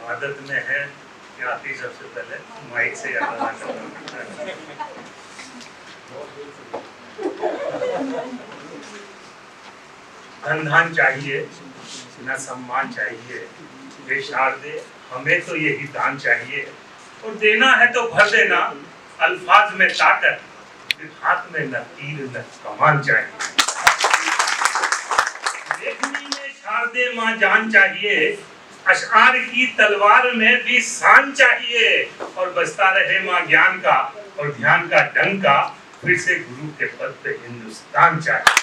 आदत में है कि आप ही सबसे पहले माइक से याद करना। धन धान चाहिए न सम्मान चाहिए, हे शारदे हमें तो यही दान चाहिए, और देना है तो भर देना अल्फाज में ताकत, फिर हाथ में न तीर न कमान चाहिए। देखनी में शारदे माँ जान चाहिए, अशआर की तलवार में भी शान चाहिए, और बसता रहे माँ ज्ञान का और ध्यान का डंका, फिर से गुरु के पद पे हिंदुस्तान चाहिए।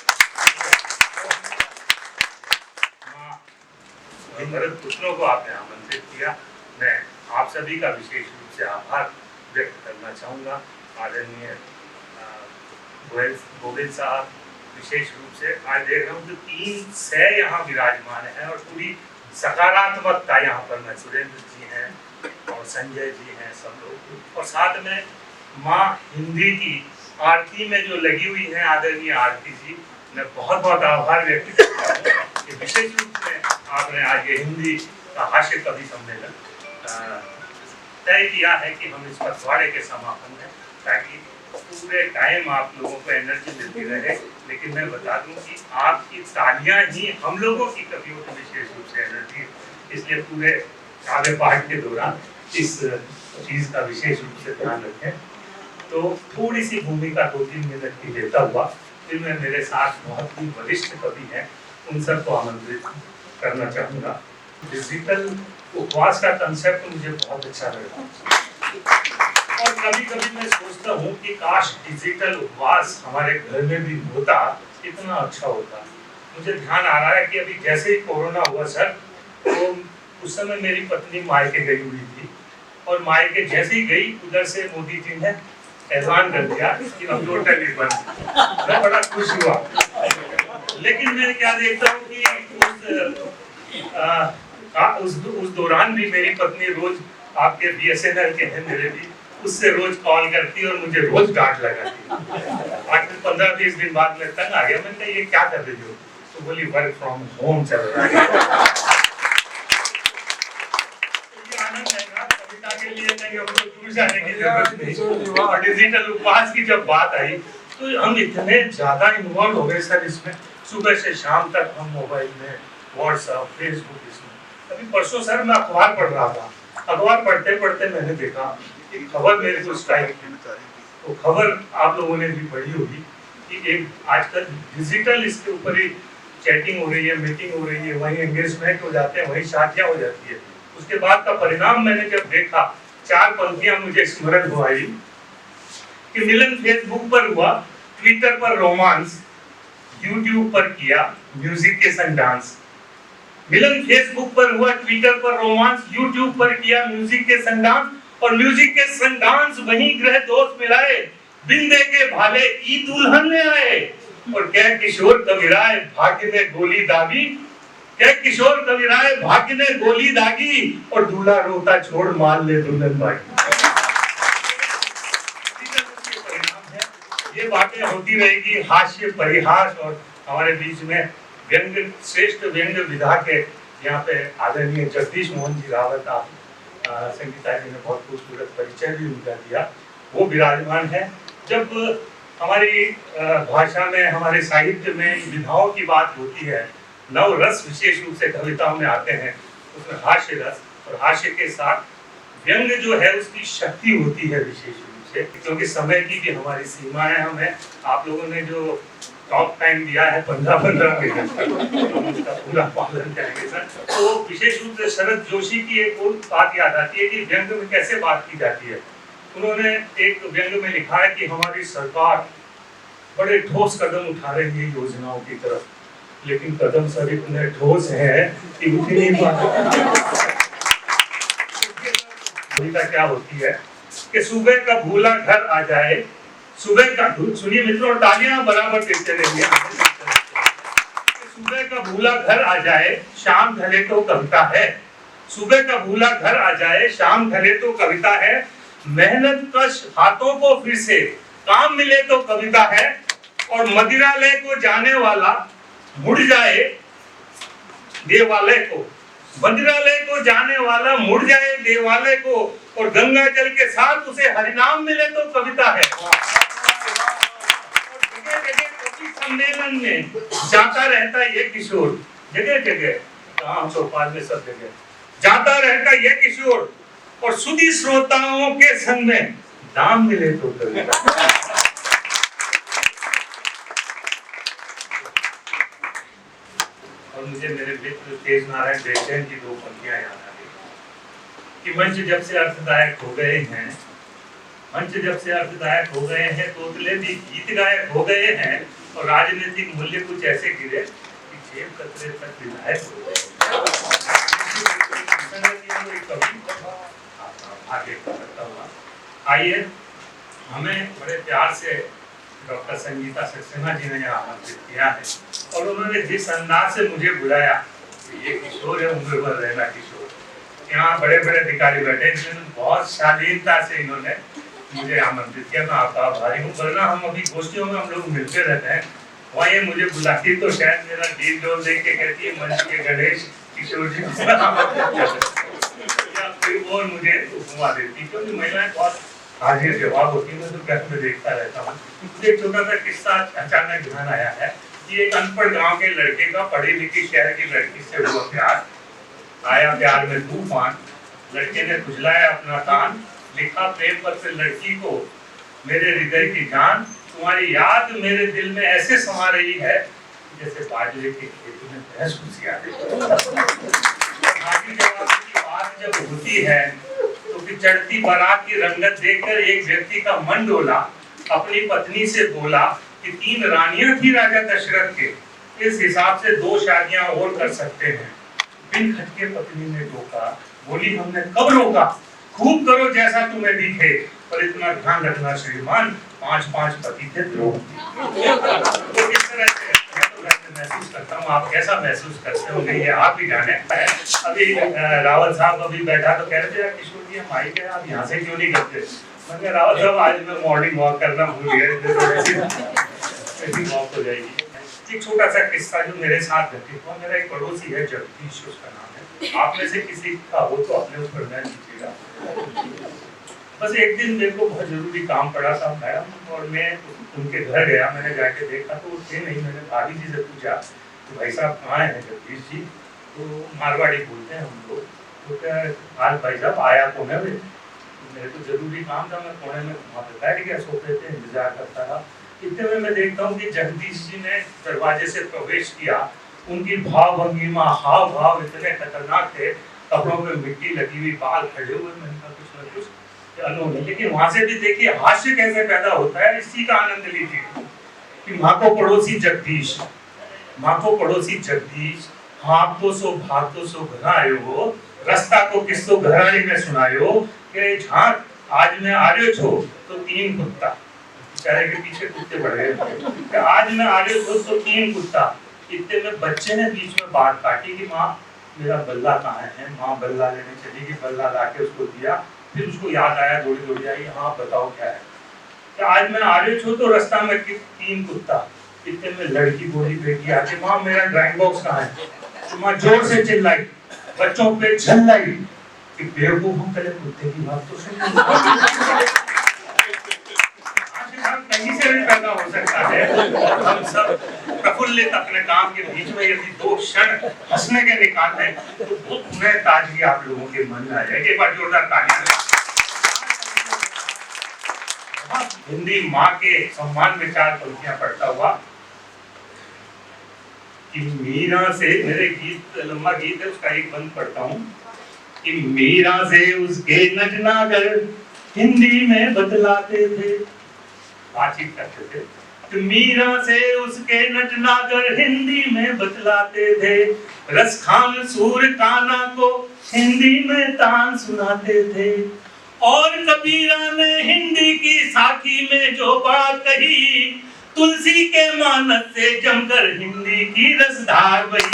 भरत पुत्रों को आपने आमंत्रित किया, मैं आप सभी का विशेष रूप से आभार व्यक्त करना चाहूँगा। आदरणीय गोविंद साहब, विशेष रूप से आज देख रहा हूँ तो 3 सै यहाँ विराजमान है और पूरी सकारात्मकता यहाँ पर मैं, सुरेंद्र जी हैं और संजय जी हैं, सब लोग, और साथ में माँ हिंदी की आरती में जो लगी हुई है आदरणीय आरती जी, मैं बहुत बहुत आभार व्यक्त करता हूँ कि विशेष रूप से आपने आज ये हिंदी का हास्य कवि सम्मेलन तय किया है कि हम इस पखवाड़े के समापन में, ताकि पूरे टाइम आप लोगों को एनर्जी मिलती रहे। लेकिन मैं बता दूं कि आपकी तालियां ही हम लोगों की कवियों को विशेष रूप से एनर्जी, इसलिए पूरे काव्य पाठ के दौरान इस चीज का विशेष रूप से ध्यान रखें। तो थोड़ी सी भूमिका 2-3 मिनट की देता हुआ फिर मैं मेरे साथ बहुत ही वरिष्ठ कवि हैं उन सबको आमंत्रित करना चाहूँगा। डिजिटल उपवास का कंसेप्ट मुझे बहुत अच्छा लगा, और कभी कभी मैं सोचता हूँ कि काश डिजिटल उपवास हमारे घर में भी होता, कितना अच्छा होता। मुझे ध्यान आ रहा है कि अभी जैसे ही कोरोना हुआ सर, तो उस समय मेरी पत्नी मायके गई हुई थी, और मायके जैसे ही गई उधर से मोदी जी ने ऐलान कर दिया कि अब टोटली बंद। मैं बड़ा खुश हुआ, लेकिन मैं क्या देखता हूँ कि उस दौरान भी मेरी पत्नी रोज, आपके BSNL के हैं मेरे भी, उससे रोज कॉल करती और मुझे रोज डांट लगाती। आखिर 15-20 दिन बाद में तंग आ गया, मैंने कहा ये क्या कर रही हो, तो बोली वर्क फ्रॉम होम चल रहा है। ये आनंद है ना, कविता के लिए कहीं हमको दूर जाने की जरूरत नहीं। और डिजिटल उपवास की जब बात आई तो हम इतने ज्यादा इन्वॉल्व हो गए सर इसमें, सुबह से शाम तक हम मोबाइल में, व्हाट्सएप, फेसबुक, इसमें। अभी परसों सर मैं अखबार पढ़ रहा था, अखबार पढ़ते पढ़ते मैंने देखा एक खबर मेरे को स्ट्राइक की। तो खबर आप लोगों ने भी पढ़ी होगी कि एक आजकल डिजिटल इसके ऊपर ही चैटिंग हो रही है, मीटिंग हो रही है, वहीं एंगेजमेंट हो जाते हैं, वहीं शादियां हो जाती है। उसके बाद का परिणाम मैंने जब देखा, 4 पंक्तियां मुझे स्मरण हो आई कि मिलन फेसबुक पर हुआ, ट्विटर पर रोमांस, यूट्यूब पर किया म्यूजिक के संग डांस। मिलन फेसबुक पर हुआ, ट्विटर पर रोमांस, यूट्यूब पर किया म्यूजिक के संग डांस, और म्यूजिक के संग डांस वहीं ग्रह दोस्त मिलाए, बिंदे के भाले ई दुल्हन ले आए, और कह किशोर कविराय भाग्य ने गोली दागी, कह किशोर कविराय भाग्य ने गोली दागी, और दूल्हा रोता छोड़ मान ले दुल्हन भागी। ये बातें होती रहेगी, हास्य परिहास, और हमारे बीच में व्यंग्य, श्रेष्ठ व्यंग्य विधा के यहाँ पे आदरणीय जगदीश मोहन जी रावत, आप संगीता जी ने बहुत खूबसूरत परिचय भी उनका दिया, वो विराजमान है। जब हमारी भाषा में, हमारे साहित्य में विधाओं की बात होती है, नव रस विशेष रूप से कविताओं में आते हैं, उसमें हास्य रस, और हास्य के साथ व्यंग्य जो है उसकी शक्ति होती है विशेष रूप से, क्योंकि समय की भी हमारी सीमा है। हमें आप लोगों ने जो टॉप टाइम दिया है 15-15 मिनट, हम उसका पूरा पालन करेंगे सर। तो विशेष रूप से शरद जोशी की एक और बात याद आती है कि व्यंग्य में कैसे बात की जाती है। उन्होंने एक व्यंग्य में लिखा है कि हमारी सरकार बड़े ठोस कदम उठा रही है योजनाओं की तरफ, लेकिन कदम सर इतने ठोस हैं कि उठ नहीं पाते। कविता क्या होती है कि सुबह का भूला घर आ जाए, सुबह का, सुनिए मित्रों, तालियां बराबर देते रहिए। सुबह का भूला घर आ जाए, शाम ढले तो कविता है, सुबह का भूला घर आ जाए, शाम ढले तो कविता है, मेहनत कश हाथों को फिर से काम मिले तो कविता है, और मदिरालय को जाने वाला मुड़ जाए देवालय को मंदिरालय को जाने वाला मुड़ जाए देवालय को, और गंगा जल के साथ उसे हरिनाम मिले तो कविता है। जगह जगह कवि सम्मेलन में जाता रहता ये किशोर, जगह जगह, गांव चौपाल में सब जगह जाता रहता ये किशोर, और सुधी श्रोताओं के संग में दाम मिले तो कविता। और मुझे मेरे मित्र तेज नारायण जयसेन की दो पंक्तियां याद आ गई कि मंच जब से अर्थदायक हो गए हैं, मंच जब से अर्थदायक हो गए हैं, तोतले भी गीत गायक हो गए हैं, और राजनीतिक मूल्य कुछ ऐसे गिरे कि जेब कतरे तक विधायक हो गए। आइए, हमें बड़े प्यार से डॉक्टर संगीता सक्सेना जी ने यहाँ आमंत्रित किया है, और उन्होंने जिस अंदाज से मुझे बुलाया, ये किशोर है, उम्र भर रहना किशोर। यहाँ बड़े बड़े अधिकारी बैठे, बहुत शालीनता से इन्होंने मुझे आमंत्रित किया। मैं आपका आभारी हूँ, वरना हम अभी गोष्ठियों में हम लोग मिलते रहते हैं, वहाँ ये मुझे बुलाती तो शायद मेरा डील डोल देख के कहती है मंच के गणेश किशोर जी या कोई और मुझे घुमा देती, क्योंकि महिलाएं बहुत हाजिर जवाब होती है। मैं तो घर में देखता रहता हूँ। मुझे एक छोटा सा किस्सा अचानक ध्यान आया है कि एक अनपढ़ गांव के लड़के का पढ़ी लिखी शहर की लड़की से हुआ प्यार। आया प्यार में तूफान, लड़के ने खुजलाया अपना कान, लिखा प्रेम पत्र लड़की को, मेरे हृदय की जान, तुम्हारी याद मेरे दिल में ऐसे समा रही है जैसे बाजरे के खेत में भैंस खुशियां बात जब होती है तो फिर चढ़ती बारात की रंगत देखकर एक व्यक्ति का मन डोला। अपनी पत्नी से बोला कि 3 रानियां थी राजा दशरथ के, इस हिसाब से 2 शादियां और कर सकते हैं। बिन खटके पत्नी ने टोका, बोली हमने कब रोका, खूब करो जैसा तुम्हें दिखे, पर इतना ध्यान रखना श्रीमान 5-5 पति थे तो किस तरह से महसूस करता हूँ, आप कैसा महसूस करते होंगे ये आप ही जाने। अभी रावत साहब अभी बैठा तो कह रहे थे किशोर जी हम आई गए, आप यहाँ से क्यों नहीं करते। मैंने रावत साहब आज मैं मॉर्निंग वॉक करना भूल गया, ऐसी वॉक हो जाएगी। एक छोटा सा किस्सा जो मेरे साथ घटित हुआ, मेरा एक पड़ोसी है जगदीश, उसका नाम है, आप में से किसी का हो तो अपने ऊपर न लीजिएगा। बस एक दिन मेरे को बहुत जरूरी काम पड़ा था मैडम, और मैं उनके घर गया, मैंने जाके देखा तो वो थे नहीं। मैंने भाभी जी से पूछा तो भाई साहब कहाँ हैं जगदीश जी, तो मारवाड़ी बोलते हैं हम लोग, तो क्या आज भाई साहब आया कौन है, मेरे तो जरूरी काम था, मैं कोने में वहाँ पे बैठ गया, सोफे पे इंतजार करता रहा। इतने में मैं देखता हूँ कि जगदीश जी ने दरवाजे से प्रवेश किया, उनकी भाव भंगिमा हाव भाव इतने खतरनाक थे, कपड़ों पे मिट्टी लगी हुई, बाल खड़े हुए, मैंने कहा कुछ न कुछ अनोखे। लेकिन वहां से भी देखिए हास्य कैसे पैदा होता है, इसी का आनंद लीजिए कि माँ को पड़ोसी जगदीश, माँ को पड़ोसी जगदीश, हाँ तो सो भाग तो सो घरायो हो, रास्ता को किसको घराड़ी में सुनायो, के झांक आज मैं आर्यो छो तो 3 कुत्ता, बेचारे के पीछे कुत्ते बढ़ गए, आज मैं आर्यो छो तो 3 कुत्ता। इतने में बच्चे ने बीच में बात काटी कि माँ मेरा बल्ला कहाँ है, माँ बल्ला लेने चली गई, बल्ला लाके उसको दिया, फिर उसको याद आया, दौड़ी दौड़ी आई, हाँ बताओ क्या है, क्या आज मैं आ रही हूँ तो रास्ता में 3 कुत्ता। इतने में लड़की बोली बेटी आके माँ मेरा ड्राइंग बॉक्स कहाँ है, तो माँ जोर से चिल्लाई, बच्चों पे झल्लाई कि बेवकूफ हम पहले कुत्ते की बात तो सुन। कहीं से भी पैदा हो सकता है, हम सब प्रफुल्लित अपने काम के बीच में यदि 2 क्षण हंसने के निकाल लें तो उन्हें ताजगी आप लोगों के मन में आ जाएगी। एक बार जोरदार तालियां। हिंदी माँ के सम्मान में 4 पंक्तियां पढ़ता हुआ कि मीरा से, मेरे गीत लंबा गीत है उसका एक बंद पढ़ता हूँ कि मीरा से उसके नजनागर हिंदी में बतलाते थे, बातचीत करते थे, तो मीरा से उसके नटनागर हिंदी में बतलाते थे, रसखान सूर काना को हिंदी में तान सुनाते थे, और कबीरा ने हिंदी की साखी में जो बात कही, तुलसी के मानस से जमकर हिंदी की रसधार बही।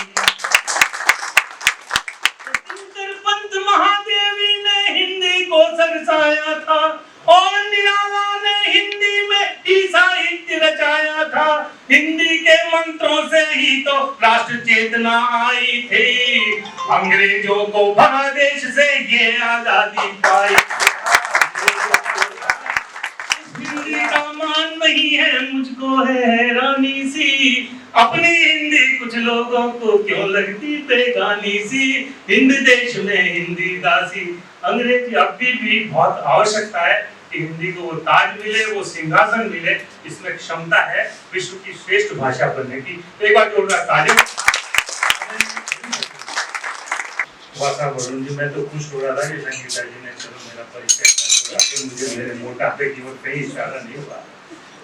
पंत महादेवी ने हिंदी को सरसाया था, और निराला ने हिंदी में साहित्य रचाया था, हिंदी के मंत्रों से ही तो राष्ट्र चेतना आई थी, अंग्रेजों को भगा देश से ये आजादी पाई। हिंदी का मान नहीं है मुझको है हैरानी सी, अपनी हिंदी कुछ लोगों को क्यों लगती बेगानी सी, हिंद देश में हिंदी दासी। अंग्रेजी अभी भी बहुत आवश्यकता है कि हिंदी को वो ताज मिले, वो सिंहासन मिले, इसमें क्षमता है विश्व की श्रेष्ठ भाषा बनने की। तो एक बार जोरदार तालियां। वरुण जी, मैं तो खुश हो रहा था कि संगीता जी ने चलो मेरा परिचय, मुझे मेरे मोटापे की ओर कहीं इशारा नहीं हुआ।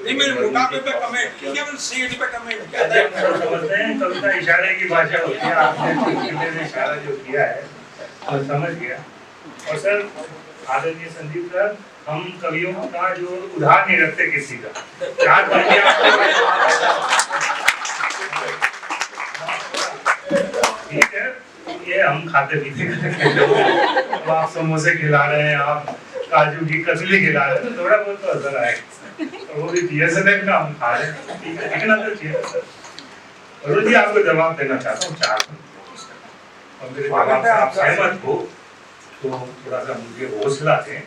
नहीं, मेरे मोटापे पे कमेंट किया, मैंने सेहत पे कमेंट किया। समझते हैं कविता इशारे की भाषा होती है, आपने इशारा जो किया है मैं समझ गया। और सर आदरणीय संदीप सर, हम कवियों का जो उधार नहीं रखते किसी का, चार ठीक है, ये हम खाते पीते तो आप समोसे खिला रहे हैं, आप काजू की कतली खिला रहे हैं, तो थोड़ा बहुत तो असर आएगा। वो भी BSNL का हम खा रहे हैं, ठीक है, लिखना तो चाहिए। अरुण जी, आपको जवाब देना चाहता हूँ चार, और मेरे जवाब से आप सहमत हो तो थोड़ा सा मुझे हौसला दें।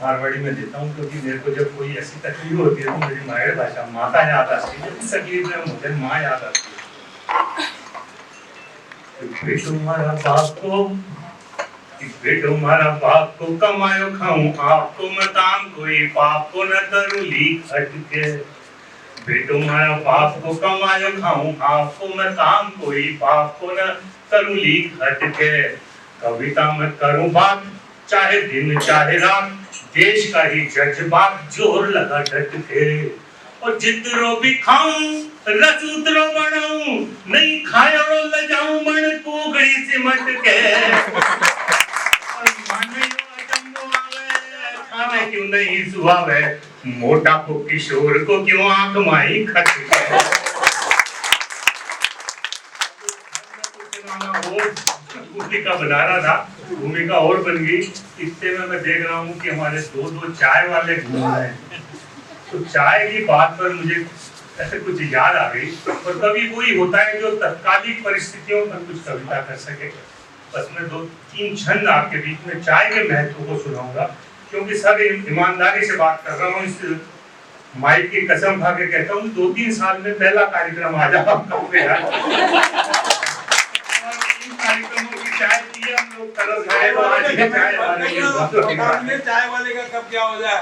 मारवाड़ी में देता हूँ क्योंकि मेरे को जब कोई ऐसी तकलीफ होती है तो मेरी मातृभाषा माता याद आती है, जब तकलीफ में होते हैं माँ याद आती है। तुम्हारा बाप को तुम्हारा बाप को कमायो खाऊं, आपको मैं काम कोई पाप को न करूं लीक हटके। तुम्हारा बाप को कमायो खाऊं, आपको मैं काम कोई पाप को न करूं लीक हटके। कविता में करूं बात चाहे दिन चाहे रात, देश का ही जज्बात जोर लगा डट के। और जितरो भी खाऊं रस उतरो बनाऊं, नहीं खायो ल जाऊं मन कुगड़ी सिमट के। खावे क्यों नहीं सुहावे, मोटा को किशोर को क्यों आंख माई खटके। भूमिका बना रहा था, भूमिका और बन गई। इतने में मैं देख रहा हूँ कि हमारे दो चाय वाले घूम रहे हैं, तो चाय की बात पर मुझे ऐसे कुछ याद आ गई। और कभी कोई होता है जो तत्कालिक परिस्थितियों पर कुछ कविता कर सके। बस मैं 2-3 छंद आपके बीच में चाय के महत्व को सुनाऊंगा, क्योंकि सब ईमानदारी से बात कर रहा हूँ, इस माइक की कसम खा के कहता हूँ 2-3 साल में पहला कार्यक्रम आ जाए कार्यक्रमों की चाय पिए हम लोग, तरस गए तो आज के चाय वाले का कब क्या हो जाए।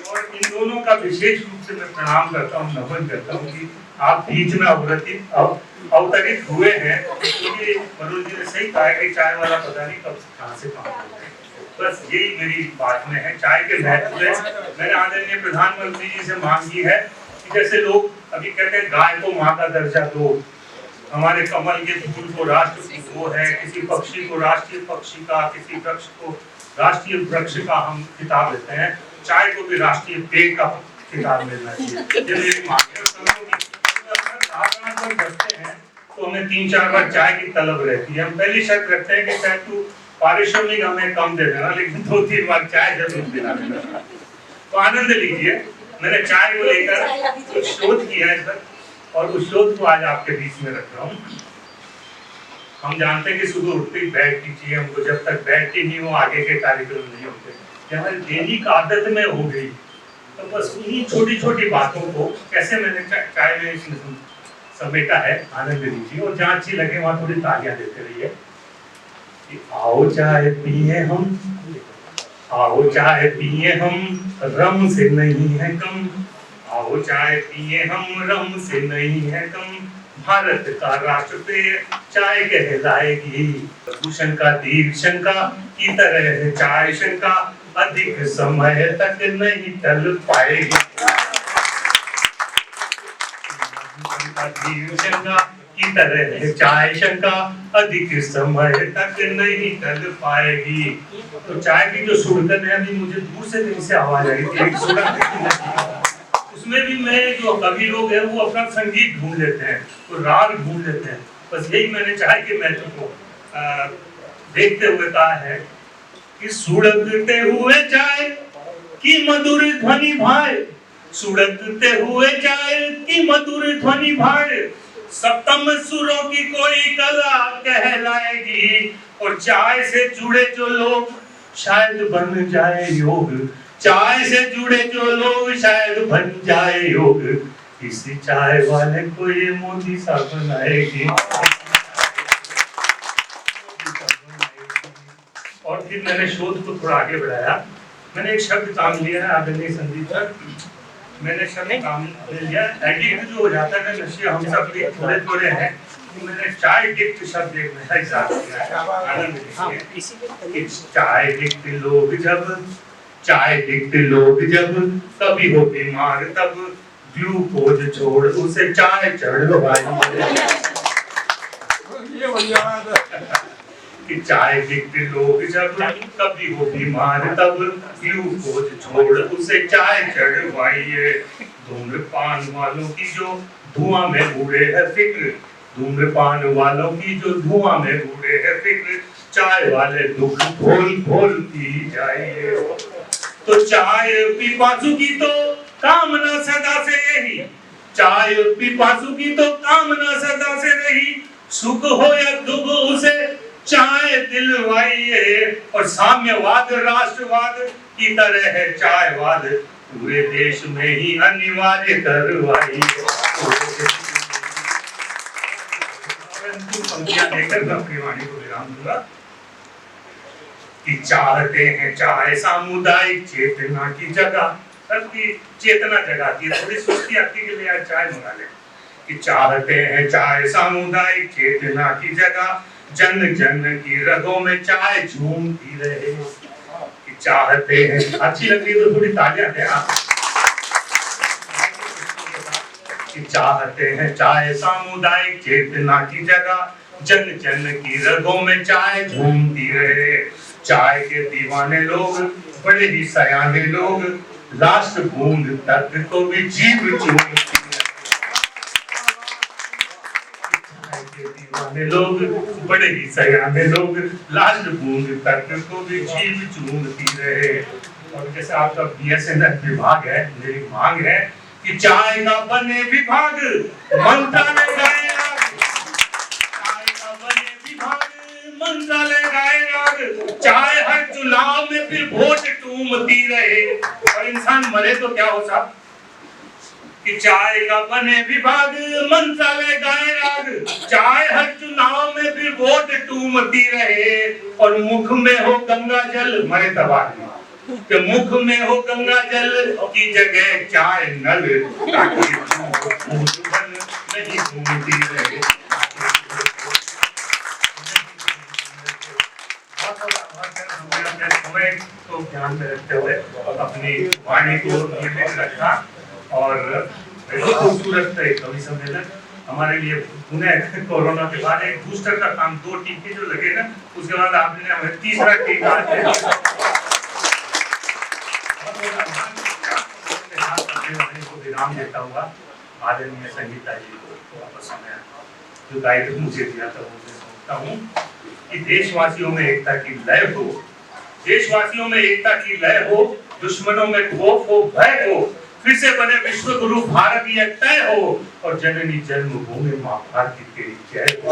और इन दोनों का विशेष रूप से मैं प्रणाम करता हूँ, नमन करता हूँ कि आप बीच में अवतरित हुए हैं, क्योंकि वरुण जी ने सही कहा है कि चाय वाला पता नहीं कब कहाँ से कहाँ हो जाए। बस यही मेरी बात में है, चाय के महत्व में मैंने आदरणीय प्रधानमंत्री जी से मांग की है कि जैसे लोग अभी कहते हैं गाय को माँ का दर्जा दो, हमारे कमल के फूल को राष्ट्र वो है, किसी पक्षी को राष्ट्रीय पक्षी का, किसी वृक्ष को राष्ट्रीय वृक्ष का हम खिताब देते हैं, चाय को भी राष्ट्रीय पेय का खिताब मिलना चाहिए। बचते हैं तो हमें 3-4 बार चाय की तलब रहती है। हम पहली शर्त रखते हैं कि चाहे तू पारिश्रमिक हमें कम दे देना, लेकिन 2-3 बार चाय जरूर पिला देना। तो आनंद लीजिए। मैंने चाय को लेकर कुछ शोध किया है सर, और उस शोध को आज आपके बीच में रख रहा हूँ। हम जानते हैं कि सुबह उठते ही बैठ कीजिए, हमको जब तक बैठती नहीं हो आगे के कार्यक्रम नहीं होते, हमारी डेली का आदत में हो गई। तो बस उन्हीं छोटी छोटी बातों को कैसे मैंने चाय में समेटा है, आनंद लीजिए। और जहाँ अच्छी लगे वहाँ थोड़ी तालियां देते रहिए। आओ चाय पिए हम, आओ चाय पिए हम, रम से नहीं है कम। आओ चाय पिए हम, रम से नहीं है कम। भारत का राष्ट्रपेय चाय कहलाएगी। भूषण का दीप शंका की तरह है चाय शंका, अधिक समय तक नहीं टल पाएगी। शंका की तरह है चाय शंका, अधिक समय तक नहीं टल पाएगी। तो चाय की जो सुड़कन है, अभी मुझे दूर से कहीं से आवाज आई थी, एक सुड़कन, उसमें भी मैं जो कवि लोग हैं वो अपना संगीत ढूंढ लेते हैं, तो राग ढूंढ लेते हैं। बस यही मैंने चाय के महत्व को देखते हुए कहा है कि सुड़कते हुए चाय की मधुर ध्वनि भाए, सुड़कते हुए चाय की मधुर ध्वनि भार सप्तम सुरों की कोई कला कहलाएगी। और चाय से जुड़े जो लोग शायद बन जाए योग, चाय से जुड़े जो लोग शायद बन जाए योग। इसी चाय वाले को ये मोदी साहब बनाएगी। और फिर मैंने शोध को थोड़ा आगे बढ़ाया। मैंने एक शब्द काम लिया है आदरणीय संदीप सर, मैंने शब्द काम ले लिया। एडिक्ट जो हो जाता है ना नशे, हम सब भी थोड़े थोड़े हैं, तो मैंने चाय डिक्ट शब्द एक नया इजाद किया है। चाय डिक्ट लोग जब, चाय डिक्ट लोग जब कभी हो बीमार तब ग्लूकोज छोड़ उसे चाय चढ़वाइए। ये बढ़िया कि चाय डिक्ट लोग जब कभी हो बीमार तब ग्लूकोज छोड़ उसे चाय चढ़वाइए। धूम्रपान वालों की जो धुआं में उड़े है फिक्र, धूम्रपान वालों की जो धुआं में उड़े है फिक्र, चाय वाले दुख खोल खोल पी जाइए। तो चाय पिपासु की तो कामना सदा से यही, चाय पिपासु की तो कामना सदा से रही, सुख हो या दुख उसे चाय दिलवाइए। और साम्यवाद राष्ट्रवाद की तरह है चायवाद, पूरे देश में ही अनिवार्य करवाइए। पंक्तियां लेकर मैं अपनी वाणी को विराम दूंगा। कि चाहते हैं चाय सामुदायिक चेतना की जगह, सबकी चेतना जगाती है। थोड़ी सुस्ती आती के लिए यार चाय मंगा ले। कि चाहते हैं चाय सामुदायिक चेतना की जगह, जन जन की रगों में चाय झूमती रहे। कि चाहते हैं, अच्छी लग रही तो थोड़ी तालियां दें आप। कि चाहते हैं चाय सामुदायिक चेतना की जगह, जन जन की रगों में चाय झूमती रहे। चाय के दीवाने लोग बड़े ही सयाने लोग, लास्ट बूंद तक को भी जीव चूमती रहे। चाय के दीवाने लोग बड़े ही सयाने लोग, लास्ट बूंद तक को भी जीव चूमती रहे। और जैसे आपका BSNL विभाग है, मेरी मांग है कि चाय का बने विभाग मंत्रालय गाए राग, चाय का बने विभाग मंत्रालय गाए राग, चाय हर चुनाव में फिर वोट टूमती रहे। और इंसान मरे तो क्या हो साहब। कि चाय का बने विभाग मंत्रालय गाए राग, चाय हर चुनाव में फिर वोट टूमती रहे। और मुख में हो गंगा जल, मरे तबाही कि मुख में हो गंगा जल की जगह चाय नल, ताकि नहीं घूमती रहे। समय को ध्यान में रखते हुए अपनी वाणी को नियमित रखा। और खूबसूरत कवि सम्मेलन हमारे लिए पुनः कोरोना के बाद एक बूस्टर का काम, 2 टीके जो लगे ना, उसके बाद आपने हमें तीसरा टीका विराम देता हुआ आदरणीय संगीता जी को वापस समय जो दायित्व मुझे दिया था वो मैं सोचता हूँ कि देशवासियों में एकता की लय हो, देशवासियों में एकता की लय हो, दुश्मनों में खौफ हो, भय हो, फिर से बने विश्व गुरु भारत ये तय हो। और जननी जन्मभूमि मां भारती तेरी जय हो।